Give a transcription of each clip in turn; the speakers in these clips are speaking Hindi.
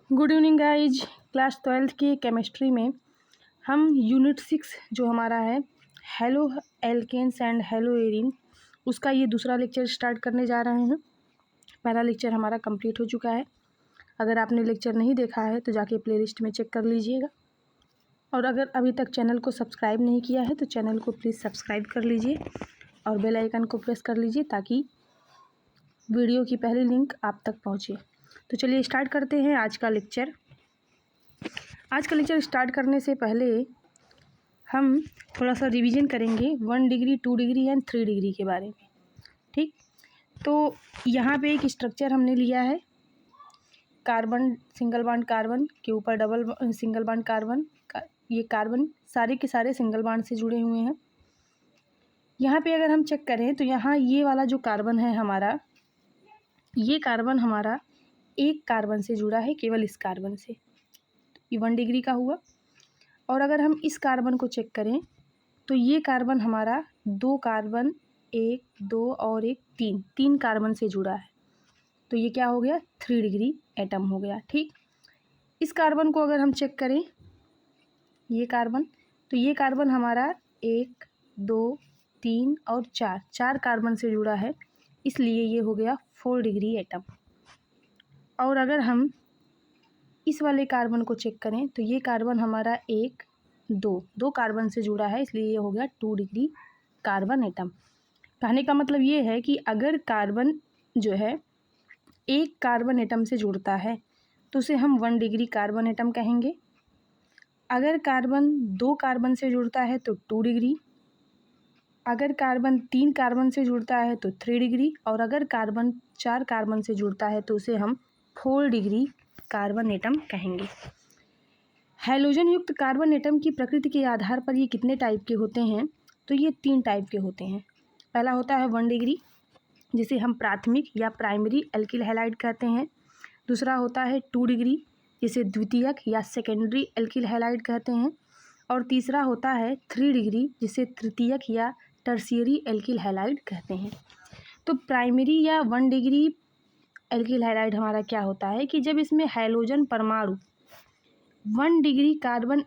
Good evening guys. Class 12th की केमिस्ट्री में हम यूनिट 6 जो हमारा है haloalkanes and haloarenes, उसका ये दूसरा लेक्चर स्टार्ट करने जा रहे हैं। पहला लेक्चर हमारा कंप्लीट हो चुका है। अगर आपने लेक्चर नहीं देखा है तो जाके प्लेलिस्ट में चेक कर लीजिएगा, और अगर अभी तक चैनल को सब्सक्राइब नहीं किया है तो चैनल को प्लीज़ सब्सक्राइब कर लीजिए और बेल आइकन को प्रेस कर लीजिए ताकि वीडियो की पहली लिंक आप तक पहुँचे। तो चलिए स्टार्ट करते हैं आज का लेक्चर। आज का लेक्चर स्टार्ट करने से पहले हम थोड़ा सा रिवीजन करेंगे 1 डिग्री 2 डिग्री एंड 3 डिग्री के बारे में। ठीक, तो यहाँ पे एक स्ट्रक्चर हमने लिया है, कार्बन सिंगल बॉन्ड कार्बन के ऊपर डबल सिंगल बॉन्ड कार्बन का। ये कार्बन सारे के सारे सिंगल बॉन्ड से जुड़े हुए हैं। यहाँ पे अगर हम चेक करें तो यहाँ ये वाला जो कार्बन है हमारा, ये कार्बन हमारा एक कार्बन से जुड़ा है, केवल इस कार्बन से। ये 1 डिग्री का हुआ। और अगर हम इस कार्बन को चेक करें तो ये कार्बन हमारा 2 कार्बन, 1 2 और 1 3 कार्बन से जुड़ा है, तो ये क्या हो गया 3 डिग्री एटम हो गया। ठीक, इस कार्बन को अगर हम चेक करें, ये कार्बन, तो ये कार्बन हमारा 1 2 3 और 4 कार्बन से जुड़ा है, इसलिए ये हो गया 4 डिग्री एटम। और अगर हम इस वाले कार्बन को चेक करें तो ये कार्बन हमारा 1 2 कार्बन से जुड़ा है, इसलिए ये हो गया 2 डिग्री कार्बन एटम। कहने का मतलब ये है कि अगर कार्बन जो है एक कार्बन एटम से जुड़ता है तो उसे हम 1 डिग्री कार्बन एटम कहेंगे। अगर कार्बन 2 कार्बन से जुड़ता है तो 2 डिग्री, अगर कार्बन 3 कार्बन से जुड़ता है तो 3 डिग्री, और अगर कार्बन 4 कार्बन से जुड़ता है तो उसे हम 4 डिग्री कार्बन एटम कहेंगे। हैलोजन युक्त कार्बन एटम की प्रकृति के आधार पर ये कितने टाइप के होते हैं, तो ये 3 टाइप के होते हैं। पहला होता है 1 डिग्री, जिसे हम प्राथमिक या प्राइमरी एल्किल हैलाइड कहते हैं। दूसरा होता है 2 डिग्री, जिसे द्वितीयक या सेकेंडरी एल्किल हैलाइड कहते हैं। और तीसरा होता है 3 डिग्री, जिसे तृतीयक या टर्शियरी एल्किल हैलाइड कहते हैं। तो प्राइमरी या 1 डिग्री एल्किल हैलाइड हमारा क्या होता है कि जब इसमें हैलोजन परमाणु 1 डिग्री कार्बन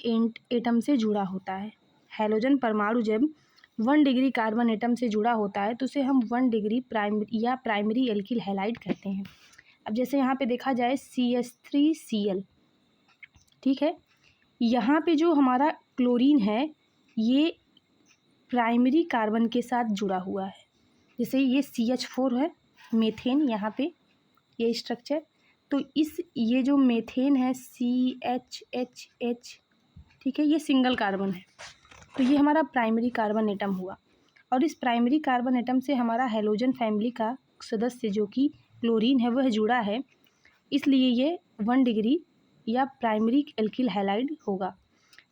एटम से जुड़ा होता है। हैलोजन परमाणु जब 1 डिग्री कार्बन एटम से जुड़ा होता है तो उसे हम 1 डिग्री प्राइमरी एल्किल हैलाइड कहते हैं। अब जैसे यहाँ पे देखा जाए CH3Cl, ठीक है, यहाँ पे जो हमारा क्लोरीन है ये प्राइमरी कार्बन के साथ जुड़ा हुआ है। जैसे ये CH4 है, मेथेन, यहाँ पे ये स्ट्रक्चर, तो ये जो मेथेन है CHHH, ठीक है, ये सिंगल कार्बन है, तो ये हमारा प्राइमरी कार्बन एटम हुआ। और इस प्राइमरी कार्बन एटम से हमारा हैलोजन फैमिली का सदस्य जो कि क्लोरीन है वह जुड़ा है, इसलिए ये 1 डिग्री या प्राइमरी एल्किल हैलाइड होगा,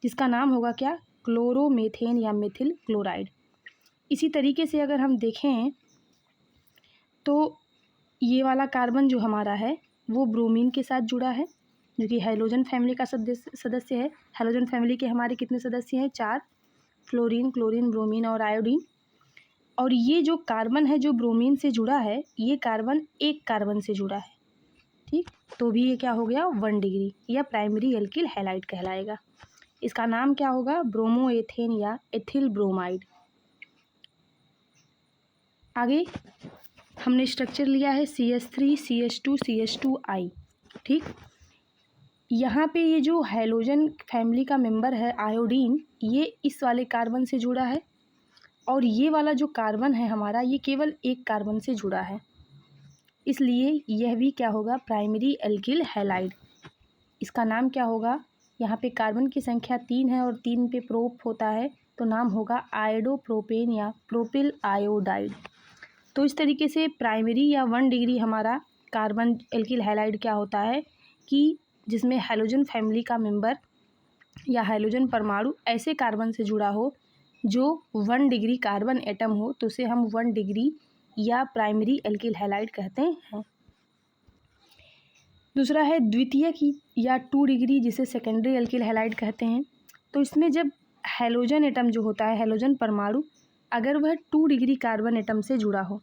जिसका नाम होगा क्या, क्लोरोमेथेन या मेथिल क्लोराइड। इसी तरीके से अगर हम देखें तो ये वाला कार्बन जो हमारा है वो ब्रोमीन के साथ जुड़ा है, जो कि हैलोजन फैमिली का सदस्य है। हैलोजन फैमिली के हमारे कितने सदस्य हैं, 4, फ्लोरीन, क्लोरीन, ब्रोमीन और आयोडीन। और ये जो कार्बन है जो ब्रोमीन से जुड़ा है, ये कार्बन एक कार्बन से जुड़ा है। ठीक, तो भी ये क्या हो गया 1 डिग्री या प्राइमरी एल्किल हैलाइड कहलाएगा। इसका नाम क्या होगा, ब्रोमोएथेन या एथिल ब्रोमाइड। आगे हमने स्ट्रक्चर लिया है CH3 CH2 CH2I। ठीक, यहाँ पे ये जो हैलोजन फैमिली का मेंबर है आयोडीन, ये इस वाले कार्बन से जुड़ा है, और ये वाला जो कार्बन है हमारा ये केवल एक कार्बन से जुड़ा है, इसलिए यह भी क्या होगा, प्राइमरी एल्किल हैलाइड। इसका नाम क्या होगा, यहाँ पे कार्बन की संख्या 3 है और 3 पे प्रोप होता है, तो नाम होगा आयोडोप्रोपेन या प्रोपिल आयोडाइड। तो इस तरीके से प्राइमरी या 1 डिग्री हमारा कार्बन एल्किल हैलाइड क्या होता है कि जिसमें हैलोजन फैमिली का मेंबर या हैलोजन परमाणु ऐसे कार्बन से जुड़ा हो जो 1 डिग्री कार्बन एटम हो, तो उसे हम 1 डिग्री या प्राइमरी एल्किल हैलाइड कहते हैं। दूसरा है द्वितीयक या 2 डिग्री, जिसे सेकेंडरी एल्किल हैलाइड कहते हैं। तो इसमें जब हैलोजन एटम जो होता है, हैलोजन परमाणु, अगर वह 2 डिग्री कार्बन एटम से जुड़ा हो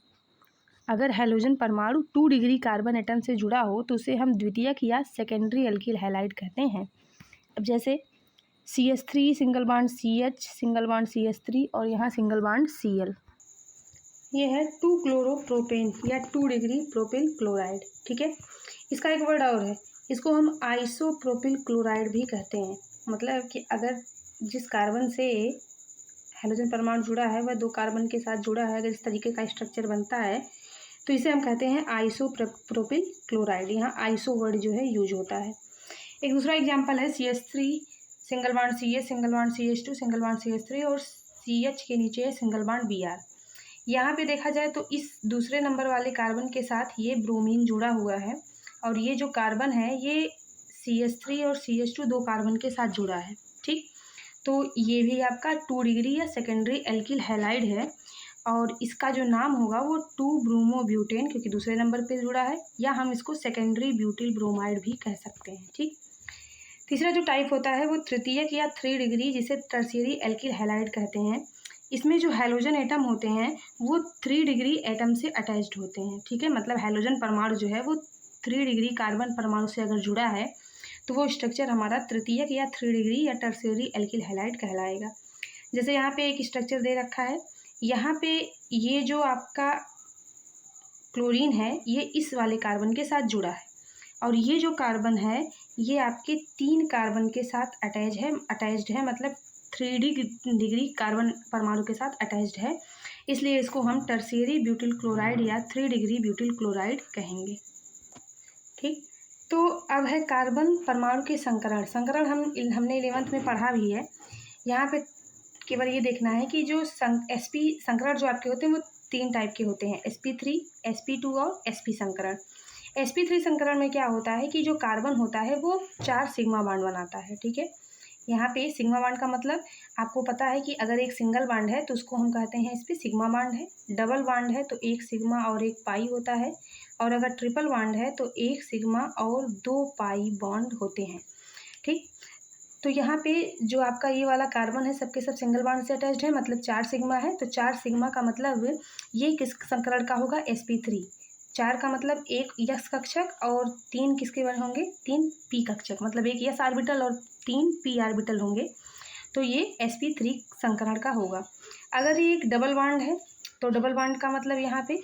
अगर हैलोजन परमाणु 2 डिग्री कार्बन एटम से जुड़ा हो तो उसे हम द्वितीयक या सेकेंडरी एल्किल हैलाइड कहते हैं। अब जैसे CH3 single bond CH single bond CH3 और यहाँ सिंगल बॉन्ड Cl। ये है 2 क्लोरोप्रोपेन या 2 डिग्री प्रोपिल क्लोराइड। ठीक है, इसका एक वर्ड और है, इसको हम आइसोप्रोपिल क्लोराइड भी कहते हैं। मतलब कि अगर जिस कार्बन से हैलोजन परमाणु जुड़ा है वह 2 कार्बन के साथ जुड़ा है, अगर इस तरीके का स्ट्रक्चर बनता है तो इसे हम कहते हैं आइसोप्रोपिल क्लोराइड। यहाँ आइसो वर्ड जो है यूज होता है। एक दूसरा एग्जांपल है CH3 single bond CH single bond CH2 single bond CH3 और CH के नीचे है सिंगल बॉन्ड Br। यहाँ पे देखा जाए तो इस दूसरे नंबर वाले कार्बन के साथ ये ब्रोमीन जुड़ा हुआ है और ये जो कार्बन है ये CH3 और CH2 2 कार्बन के साथ जुड़ा है। ठीक, तो ये भी आपका 2 डिग्री या सेकेंडरी एल्किल हैलाइड है और इसका जो नाम होगा वो 2 ब्रोमोब्यूटेन, क्योंकि दूसरे नंबर पे जुड़ा है, या हम इसको सेकेंडरी ब्यूटिल ब्रोमाइड भी कह सकते हैं। ठीक, तीसरा जो टाइप होता है वो तृतीयक या 3 डिग्री, जिसे टर्शियरी एल्किल हैलाइड कहते हैं। इसमें जो हैलोजन एटम होते हैं वो 3 डिग्री एटम से अटैच्ड होते हैं। ठीक है, मतलब हैलोजन परमाणु जो है वो 3 डिग्री कार्बन परमाणु से अगर जुड़ा है तो वो स्ट्रक्चर हमारा तृतीयक या 3 डिग्री या टर्शियरी एल्किल हैलाइड कहलाएगा। जैसे यहाँ पे एक स्ट्रक्चर दे रखा है, यहाँ पे ये जो आपका क्लोरीन है ये इस वाले कार्बन के साथ जुड़ा है और ये जो कार्बन है ये आपके 3 कार्बन के साथ अटैच्ड है, मतलब 3 डिग्री कार्बन परमाणु के साथ अटैच्ड है, इसलिए इसको हम टर्शियरी ब्यूटिल क्लोराइड या 3 डिग्री ब्यूटिल क्लोराइड कहेंगे। ठीक, तो अब है कार्बन परमाणु के संकरण। हमने 11th में पढ़ा भी है। यहाँ पे केवल ये देखना है कि जो sp संकरण जो आपके होते हैं वो 3 टाइप के होते हैं, sp3, sp2 और sp संकरण। sp3 संकरण में क्या होता है कि जो कार्बन होता है वो 4 सिग्मा बॉन्ड बनाता है। ठीक है, यहाँ पे सिग्मा बॉन्ड का मतलब आपको पता है कि अगर एक सिंगल बॉन्ड है तो उसको हम कहते हैं इस पर सिग्मा बॉन्ड है, डबल बॉन्ड है तो 1 सिग्मा और 1 पाई होता है, और अगर ट्रिपल बॉन्ड है तो 1 सिग्मा और 2 पाई बॉन्ड होते हैं। ठीक, तो यहाँ पे जो आपका ये वाला कार्बन है सबके सब सिंगल बॉन्ड से अटैच्ड है, मतलब 4 सिग्मा है, तो 4 सिग्मा का मतलब ये किस संकरण का होगा, sp3। 4 का मतलब 1 यस कक्षक और 3 किसके बने होंगे, 3 पी कक्षक, मतलब 1 यस ऑर्बिटल और 3 पी ऑर्बिटल होंगे, तो ये sp3 संकरण का होगा। अगर ये एक डबल बॉन्ड है तो डबल बॉन्ड का मतलब यहाँ पे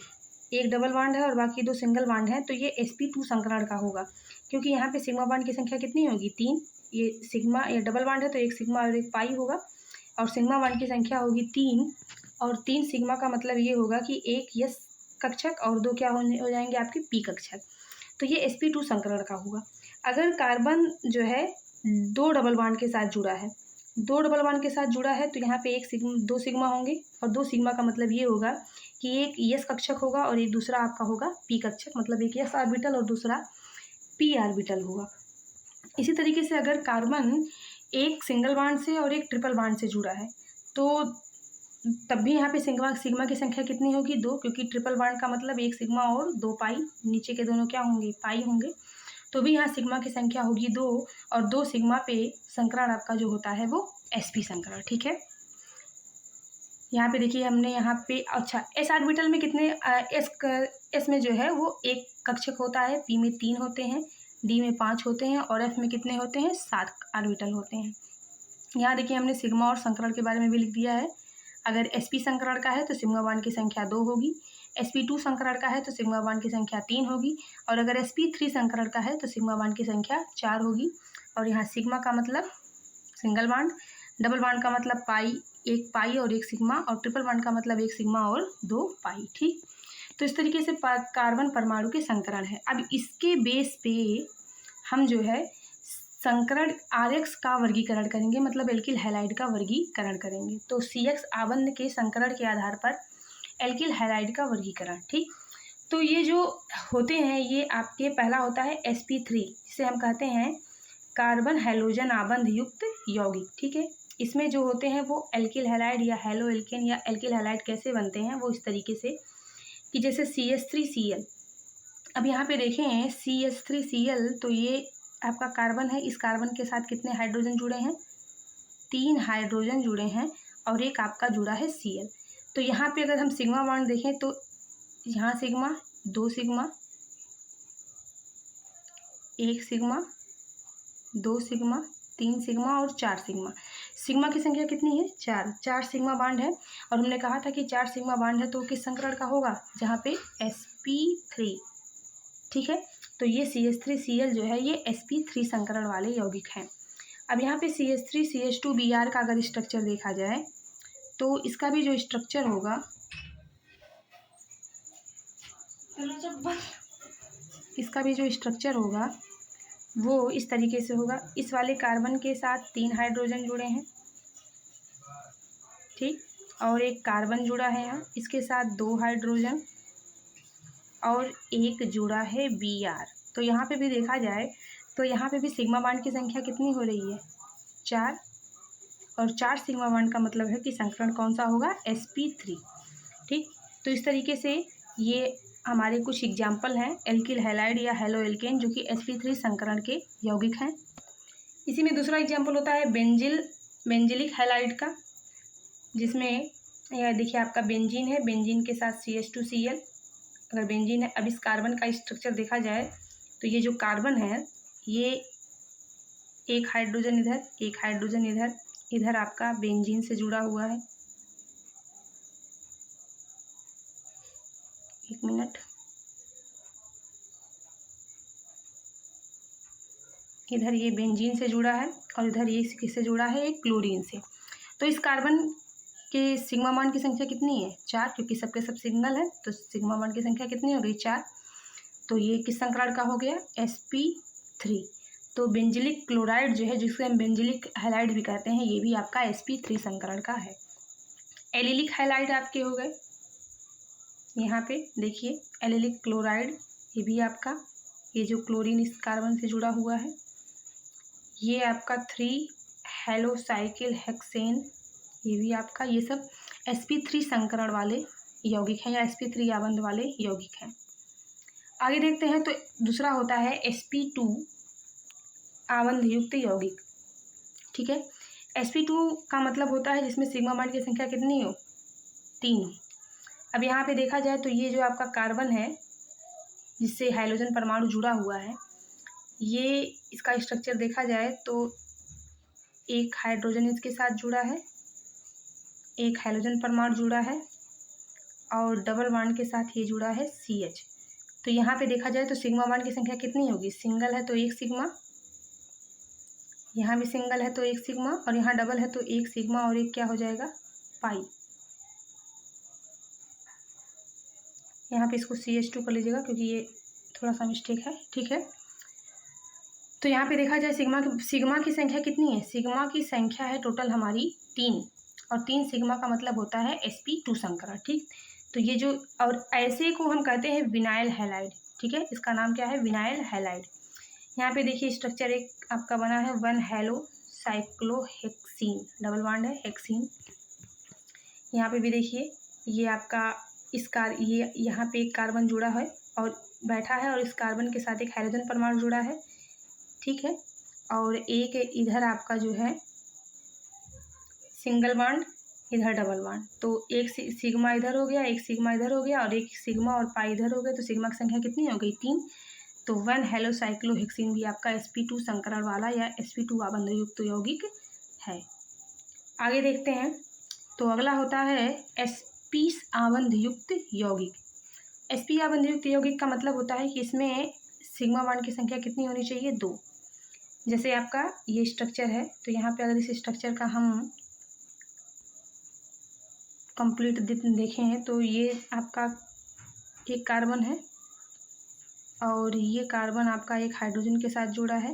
एक डबल बॉन्ड है और बाकी 2 सिंगल बॉन्ड है, तो ये sp2 संकरण का होगा, क्योंकि यहाँ पे सिग्मा बॉन्ड की संख्या कितनी होगी, 3। ये सिग्मा या डबल बॉन्ड है तो 1 सिग्मा और 1 पाई होगा, और सिग्मा बॉन्ड की संख्या होगी 3, और 3 सिग्मा का मतलब ये होगा कि 1 यस कक्षक और 2 क्या हो जाएंगे आपके पी कक्षक, तो ये sp2 संकरण का होगा। अगर कार्बन जो है 2 डबल बॉन्ड के साथ जुड़ा है, 2 डबल बॉन्ड के साथ जुड़ा है तो यहाँ पे 2 सिग्मा होंगे, और 2 सिग्मा का मतलब ये होगा कि एक यस कक्षक होगा और एक दूसरा आपका होगा पी कक्षक, मतलब एक यस ऑर्बिटल और दूसरा पी ऑर्बिटल होगा। इसी तरीके से अगर कार्बन एक सिंगल बॉन्ड से और एक ट्रिपल बॉन्ड से जुड़ा है तो तब भी यहाँ पे सिग्मा की संख्या कितनी होगी, 2, क्योंकि ट्रिपल बॉन्ड का मतलब 1 सिग्मा और 2 पाई, नीचे के दोनों क्या होंगे, पाई होंगे, तो भी यहाँ सिग्मा की संख्या होगी 2, और 2 सिग्मा पे संकरण आपका जो होता है वो sp संकरण। ठीक है, यहाँ पे देखिए हमने यहाँ पे अच्छा एस ऑर्बिटल में कितने एस में जो है वो 1 कक्षक होता है, पी में 3 होते हैं, डी में 5 होते हैं, और एफ में कितने होते हैं, 7 ऑर्बिटल होते हैं। यहाँ देखिए हमने सिग्मा और संकरण के बारे में भी लिख दिया है। अगर sp संकरण का है तो सिग्मा बॉन्ड की संख्या 2 होगी, sp2 संकरण का है तो सिग्मा बॉन्ड की संख्या 3 होगी, और अगर sp3 संकरण का है तो सिग्मा बॉन्ड की संख्या 4 होगी। और यहाँ सिग्मा का मतलब सिंगल बॉन्ड, डबल बॉन्ड का मतलब पाई, 1 पाई और 1 सिग्मा, और ट्रिपल बॉन्ड का मतलब 1 सिग्मा और 2 पाई। ठीक, तो इस तरीके से कार्बन परमाणु के संकरण है। अब इसके बेस पे हम जो है संकरण RX का वर्गीकरण करेंगे, मतलब एल्किल हैलाइड का वर्गीकरण करेंगे। तो CX आबंध के संकरण के आधार पर एल्किल हैलाइड का वर्गीकरण। ठीक, तो ये जो होते हैं ये आपके पहला होता है sp3, जिसे हम कहते हैं कार्बन हैलोजन आबंध युक्त यौगिक। ठीक है, इसमें जो होते हैं वो एल्किल हैलाइड या हैलो एल्केन या एल्किल हैलाइड कैसे बनते हैं, वो इस तरीके से कि जैसे CH3Cl। अब यहाँ पे देखें CH3Cl, तो ये आपका कार्बन है, इस कार्बन के साथ कितने हाइड्रोजन जुड़े हैं, 3 हाइड्रोजन जुड़े हैं, और एक आपका जुड़ा है Cl। तो यहाँ पे अगर हम सिग्मा बॉन्ड देखें तो यहाँ sigma, 2 sigma, 1 sigma, 2 sigma, 3 sigma और 4 सिग्मा। सिग्मा की संख्या कितनी है? 4। 4 सिग्मा बॉन्ड है और हमने कहा था कि 4 सिग्मा बॉन्ड है तो किस संकरण का होगा? जहाँ पे sp3, ठीक है। तो ये CH3Cl जो है ये sp3 संकरण वाले यौगिक हैं। अब यहाँ पे CH3CH2Br का अगर स्ट्रक्चर देखा जाए तो इसका भी जो स्ट्रक्चर होगा वो इस तरीके से होगा। इस वाले कार्बन के साथ 3 हाइड्रोजन जुड़े हैं, ठीक, और एक कार्बन जुड़ा है यहाँ, इसके साथ 2 हाइड्रोजन और एक जुड़ा है Br। तो यहाँ पे भी देखा जाए तो यहाँ पे भी सिग्मा बॉन्ड की संख्या कितनी हो रही है? 4, और 4 सिग्मा बॉन्ड का मतलब है कि संकरण कौन सा होगा? sp3, ठीक। तो इस तरीके से ये हमारे कुछ एग्जाम्पल हैं एल्किल हैलाइड या हेलो एल्केन जो कि sp3 संकरण के यौगिक हैं। इसी में दूसरा एग्जाम्पल होता है बेंजिलिक हैलाइड का, जिसमें यह देखिए आपका बेंजीन है, बेंजीन के साथ CH2Cl। अगर बेंजीन है, अब इस कार्बन का स्ट्रक्चर देखा जाए तो ये जो कार्बन है ये एक हाइड्रोजन इधर, एक हाइड्रोजन इधर, इधर आपका बेंजीन से जुड़ा हुआ है। एक मिनट, इधर ये बेंजीन से जुड़ा है और इधर ये किससे जुड़ा है? एक क्लोरीन से। तो इस कार्बन के सिग्मा बॉन्ड की संख्या कितनी है? 4, क्योंकि सबके सब सिंगल है तो सिग्मा बॉन्ड की संख्या कितनी हो गई? 4। तो ये किस संकरण का हो गया? sp3। तो बेंजिलिक क्लोराइड जो है जिसको हम बेंजिलिक हैलाइड भी कहते हैं ये भी आपका sp3 संकरण का है। एलिलिक हैलाइड आपके हो गए, यहाँ पे देखिए एलिलिक क्लोराइड, ये भी आपका, ये जो क्लोरीन इस कार्बन से जुड़ा हुआ है ये आपका 3 हेलोसाइकिल हेक्सेन, ये भी आपका, ये सब sp3 संकरण वाले यौगिक हैं या sp3 आबंध वाले यौगिक हैं। आगे देखते हैं तो दूसरा होता है sp2 आबंध युक्त यौगिक, ठीक है। sp2 का मतलब होता है जिसमें सिग्मा बॉन्ड की संख्या कितनी हो? 3। अब यहाँ पे देखा जाए तो ये जो आपका कार्बन है जिससे हाइड्रोजन परमाणु जुड़ा हुआ है, ये इसका स्ट्रक्चर देखा जाए तो एक हाइड्रोजन इसके साथ जुड़ा है, एक हाइड्रोजन परमाणु जुड़ा है और डबल बॉन्ड के साथ ये जुड़ा है CH। तो यहाँ पे देखा जाए तो सिग्मा बॉन्ड की संख्या कितनी होगी? सिंगल है तो 1 सिग्मा, यहाँ भी सिंगल है तो 1 सिग्मा और यहाँ डबल है तो 1 सिग्मा और एक क्या हो जाएगा? पाई। यहाँ पे इसको CH2 कर लीजिएगा क्योंकि ये थोड़ा सा मिस्टेक है, ठीक है। तो यहाँ पे देखा जाए सिग्मा की संख्या कितनी है? सिग्मा की संख्या है टोटल हमारी 3, और 3 सिग्मा का मतलब होता है sp2 संकरण, ठीक। तो ये जो, और ऐसे को हम कहते हैं विनाइल हैलाइड, ठीक है, इसका नाम क्या है? Vinyl halide. यहाँ पे देखिए स्ट्रक्चर एक आपका बना है 1 हेलोसाइक्लोहेक्सीन, डबल बॉन्ड है हेक्सीन। यहाँ पे भी देखिए ये आपका ये यहाँ पे एक कार्बन जुड़ा है और बैठा है और इस कार्बन के साथ एक हाइड्रोजन परमाणु जुड़ा है, ठीक है। और एक इधर आपका जो है सिंगल बॉन्ड, इधर डबल बॉन्ड, तो एक सिग्मा इधर हो गया, एक सिग्मा इधर हो गया और एक सिग्मा और पाई इधर हो गया, तो सिग्मा की संख्या कितनी हो गई? 3। तो 1 हेलोसाइक्लोहेक्सीन भी आपका sp2 संकरण वाला या sp2 आबंध युक्त यौगिक है। आगे देखते हैं तो अगला होता है sp आबंध युक्त यौगिक। sp आबंध युक्त यौगिक का मतलब होता है कि इसमें सिग्मा बॉन्ड की संख्या कितनी होनी चाहिए? 2। जैसे आपका ये स्ट्रक्चर है तो यहाँ पे अगर इस स्ट्रक्चर का हम कंप्लीट देखें तो ये आपका एक कार्बन है और ये कार्बन आपका एक हाइड्रोजन के साथ जुड़ा है,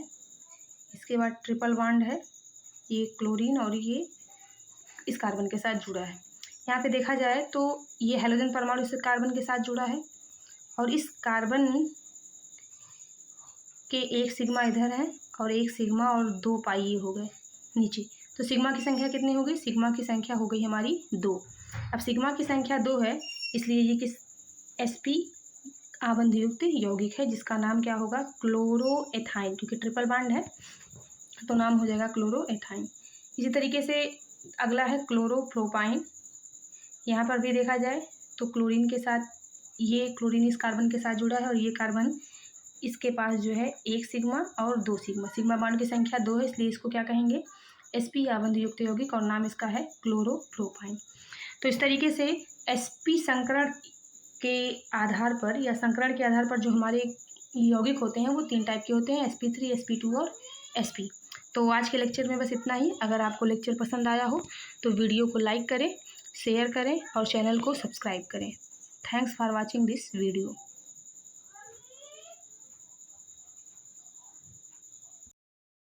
इसके बाद ट्रिपल बॉन्ड है, ये क्लोरीन और ये इस कार्बन के साथ जुड़ा है। यहाँ पे देखा जाए तो ये हाइड्रोजन परमाणु इस कार्बन के साथ जुड़ा है और इस कार्बन के एक सिग्मा इधर है और एक सिग्मा और 2 पाई ये हो गए नीचे। तो सिग्मा की संख्या कितनी हो गई? सिग्मा की संख्या हो गई हमारी 2। अब सिग्मा की संख्या 2 है इसलिए ये किस sp आबंध युक्त यौगिक है जिसका नाम क्या होगा? क्लोरोएथाइन, क्योंकि ट्रिपल बॉन्ड है तो नाम हो जाएगा क्लोरोएथाइन। इसी तरीके से अगला है क्लोरोप्रोपाइन। यहाँ पर भी देखा जाए तो क्लोरीन के साथ ये क्लोरीन इस कार्बन के साथ जुड़ा है और ये कार्बन इसके पास जो है 1 सिग्मा और 2 सिग्मा। सिग्मा बॉन्ड की संख्या 2 है, इसलिए इसको क्या कहेंगे, sp आबंध युक्त यौगिक, और नाम इसका है क्लोरोप्रोपाइन। तो इस तरीके से sp संकरण के आधार पर या संकरण के आधार पर जो हमारे यौगिक होते हैं वो 3 टाइप के होते हैं, sp3, sp2 और sp। तो आज के लेक्चर में बस इतना ही। अगर आपको लेक्चर पसंद आया हो तो वीडियो को लाइक करें, शेयर करें और चैनल को सब्सक्राइब करें। Thanks for watching this video.